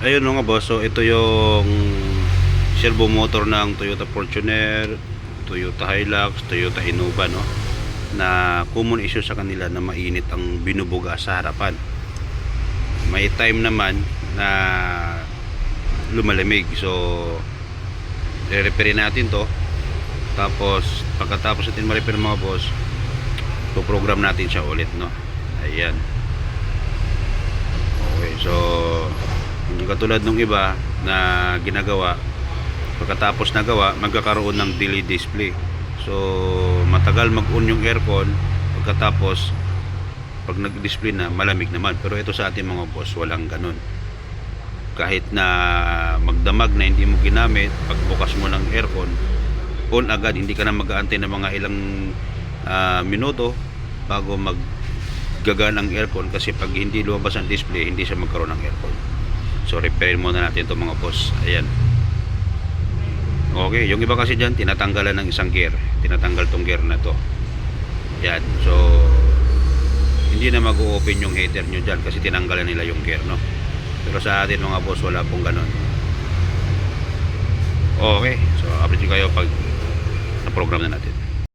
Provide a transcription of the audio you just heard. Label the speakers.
Speaker 1: Ayun mga boss, so ito yung servo motor ng Toyota Fortuner, Toyota Hilux, Toyota Innova, no? Na common issue sa kanila na mainit ang binubuga sa harapan. May time naman na lumalamig. So re-repair natin to. Tapos pagkatapos natin ma-repair mga boss, po-program natin siya ulit, no? Ayan. Okay, so hindi katulad nung iba na ginagawa, pagkatapos nagawa magkakaroon ng delay display. So matagal mag-on yung aircon, pagkatapos pag nag-display na malamig naman. Pero ito sa ating mga boss, walang ganun. Kahit na magdamag na hindi mo ginamit, pagbukas mo ng aircon, on agad, hindi ka na mag-aantay ng mga ilang minuto bago maggagaan ang aircon, kasi pag hindi lumabas ang display, hindi siya magkaroon ng aircon. So repair muna natin ito mga boss. Ayan. Okay, yung iba kasi dyan tinatanggalan ng isang gear, tinatanggal tong gear na to. Yan. So hindi na mag-open yung heater nyo dyan kasi tinanggalan nila yung gear, no? Pero sa atin mga boss, wala pong ganun. Okay, so update kayo pag na-program na natin.